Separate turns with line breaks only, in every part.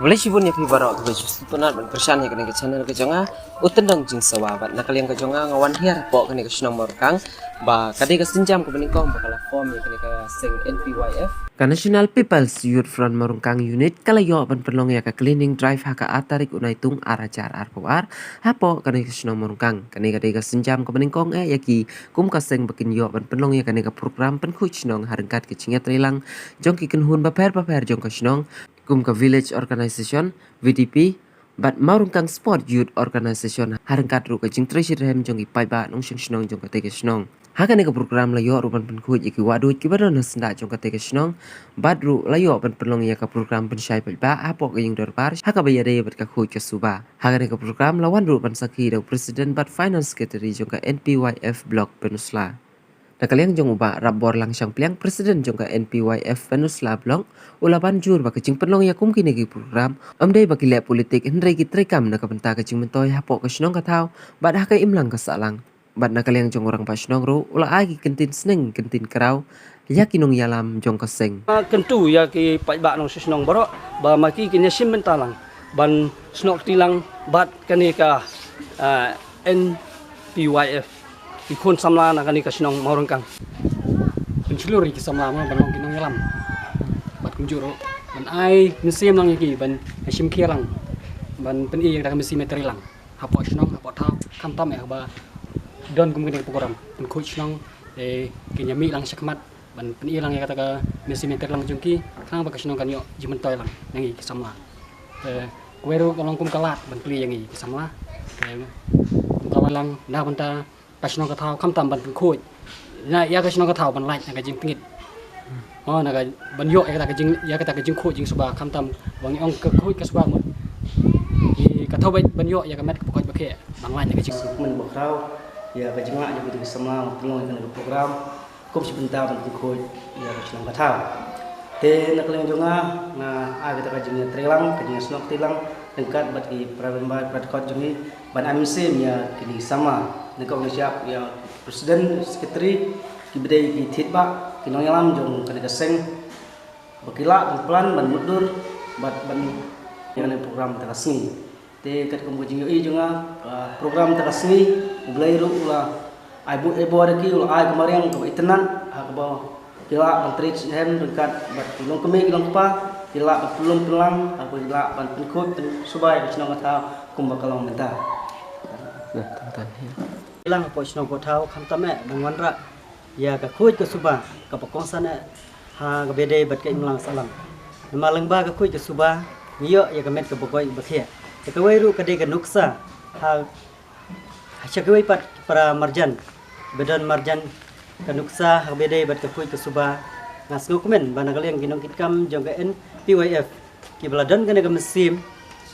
Boleh sih punya pibarok baju tunat ban persan ya kena ke channel ke jonga utendang jing sawabat nak kalian ke jonga ngawan hiar pok kena ke senang morkang ba kadi ke senjam ke benikong bakal form ya kena ke sing NPYF ka National People's Youth Front Marungkang Unit kala yo ban perlong ya ka cleaning drive ha ka atarik unai tung arajar arpawar ha pok kena ke senang morkang kena kadi ke senjam ke benikong yaki kum ka sing bakin yo ban perlong ya kena ke program penkuc nong harengkat ke cingat rilang jong ki kenhun baper jong ka senang Kumka Village Organization VDP bat Marungkang Sport Youth Organization harengkat ru ka jing treasure hem jong ipai ba nong shnong jong ka teke shnong hakan ka program layo ruban penkuj iki wadu ki badon senda jong ka teke shnong bat ru layo ban penlong ya ka program pensyai ba apok yung dorbar haka bayade bat ka khuj ka suba hakan ka program lawan ru ban sakhi do president bat finance secretary jong ka NPYF block Penusla Nakaliang jong uba rabor langsang pliang presiden jong ka NPYF Penusla Blok ula banjur ba kecing penlong ya kum kini program amdai bagi lek politik henry kitrekam na kabenta kecing mentoy hapok ke senong katau bad hakai imlang ka salang bad nakaliang jong orang pasnong ro ula agi kentin seneng kentin kerau yakinong yalam jong kaseng
kentu ya ki pai ba nong senong baro ba maki kinya sim mentalang ban snok tilang bat kani ka NPYF ikon samla na kani kasinong Marungkang penculur iki samla ma banong kinong yalam bat kunjuro ban ai mesim lang iki ban asim kirang ban pen i dak mesim meterilang hapo sinong hapo tau kam tam ba don kum kini program pen coach nong kinyami lang sakmat ban pen i lang ya kata ka mesim meterilang jungki kang ba kasinong kanyo jimentoy lang nangi samla kuero kalong kum kalat ban pli yang i samla kawalang na banta kasinong katau kam tam ban khoi na ya kasinong katau ban lai na ka jing pingit na ka ban yo ya ka jing khoi jing suba kam tam wang ong ka khoi ka suba mo i ka thau ban yo ya ka met ka pokoj bakhe ban lai na ka jing
men bakrau ya ka jing la ya betul sama pelong kan program kom sebentar ban khoi ya kasinong katau te nak leng jonga na a ka jing trelang ka jing snok tilang dekat bat i pralembar pratkot jungi ban amsim ya kini sama negara Indonesia ya presiden sekretari kibedai ki thitba kinong yalam jong kana kaseng bakila plan ban mudur bat ban yang program takasni te kat komjing yo jonga program takasni ulai ru ula ai bu ebo adaki ula ai kemarin ka itenan ha ka kila menteri hem dekat bat kilong kemi kilong pa kila belum pelang apa kila ban penkut subai kinong kata kum bakalong mentah ilang po snong ko thau kham tame bangwan ra ya ka khuj ka suba ka pakong sana ha ka bede bat ka imlang salang maleng ba ka khuj ka suba niyo ya ka met ka bokoi bakhe ka wairu ka de ka nuksa ha chakwe pat para marjan bedan marjan ka nuksa ha bede bat ka khuj ka suba ngas ngokumen bana kalian ginong kitkam jong ka NPYF ki beladan kana ka mesim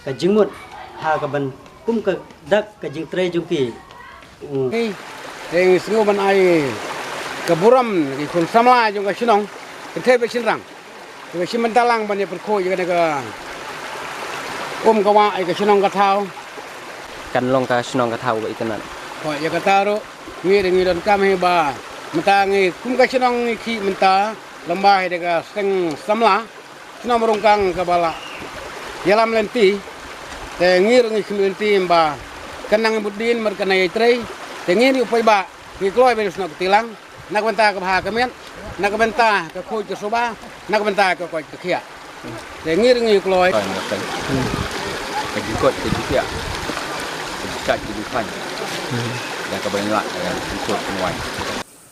ka jingmut ha ka ban kum ka dak ka jing tre jong ki
Yang sengu ban ai keburam ki kun samla jong ka sinong ke be sinrang ke simentalang ban ye perko ye ka ka wa ai ka sinong ka thau
kan long ka senong ka thau ba itenan
ko ye ka taro ngi don kam he ba mata ngi kum ka sinong ngi ki menta lembah he ka seng samla sinong Marungkang ka bala yalam lenti te ngi lenti ba kanang budin mer kana yaitrei tengin upai ba ngi kloi be snok tilang nak benta ka ha kamen nak benta ka khoi ka soba nak benta ka koi ka khia tengir ngi kloi
ka jikot ka jikia ka jikat ka jikan dan ka banyak yang ikut penuai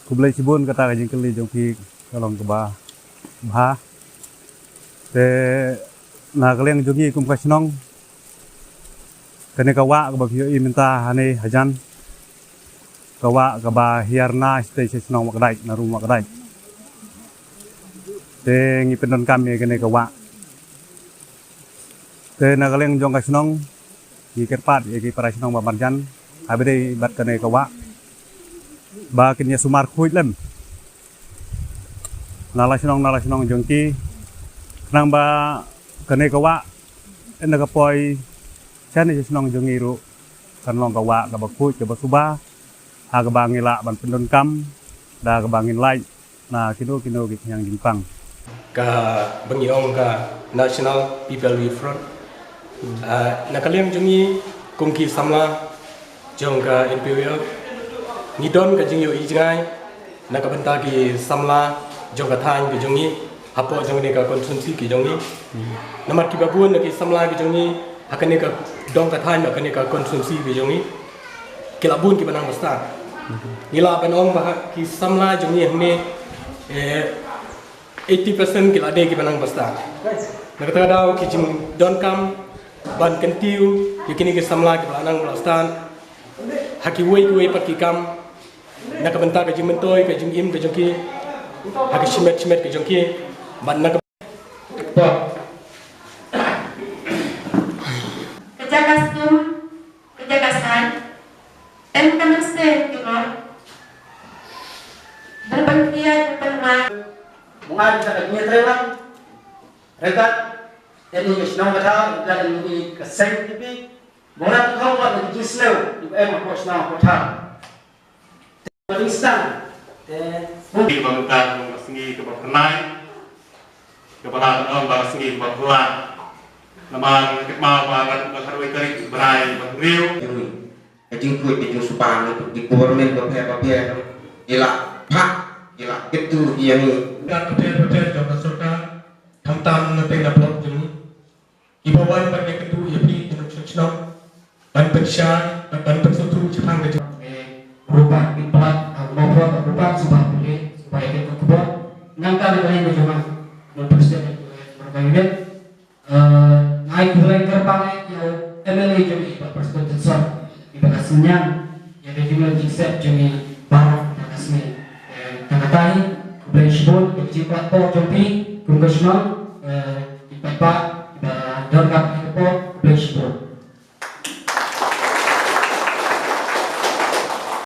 kublai sibun kata ka jing kali jong pi kalong ka ba te na kaleng jongi kum ka snong kene kawa ka bagyo iminta hane hajan kawa ka ba hiarna stay senong makdai na rumah makdai te ngi pendon kami kene kawa te na kaleng jong ka senong ki kerpat ki para senong ba marjan habede bat kene kawa ba kenya sumar khuj lem nala senong jong ki nang ba kene kawa ena ka poi chane senong jong iru kan long kawa ka bakhuj ka basuba ha ka bangila ban pendon kam da ka bangin lai na kino ki yang jimpang
ka bangiong ka National People Youth Front nakaliang jungi kongki samla jong ka Imperial ngidon ka jingyo ijngai nakabenta ki samla jong ka thang ki jungi hapo jong ni ka konsumsi ki jungi namar ki babun ki samla ki jungi hakane ka dong ka thang hakane ka konsumsi ki jungi kilabun ki banang basta nila banong bah ki samla jungi hne 80% kila ade ki banang basta nakata daw ki jing don kam ban kentiu yakini ki samla ki banang belastan haki wei pat ki kam nakabenta ka jing mentoy ka jing im ka jong ki haki shimet ka jong ki ban nak
Kejakastum, kejakasan, MKMC Timur, berbangkit berpeluang.
Mengaji kita punya terelang, rekat, ini kesenang kata, dan ini keseng tipi, mengenai kau buat lebih slow, ibu aku senang kota. Instan,
Di bangkan sengi ke berkenai, kepada orang sengi berpulang, nama mau banget berharui kari berai berriu.
Kajing kuit di Supan di government berpihak ila pak ila itu yang
dan hotel jangka surga tamtam nanti dapat juni ibawan pada kedua yapi jenis senang dan pensya dan pensutu Jepang ke
Berupa implat maupun berupa sebuah pilih supaya kita kuat ngangkat dengan yang cuma mempersiapkan berbagai naik mulai gerbang yang MLA jadi persekutuan besar ibaratnya yang juga dikset jadi barang resmi tanggatai kebencian kecil platform jompi congressional ibarat dorkat kebencian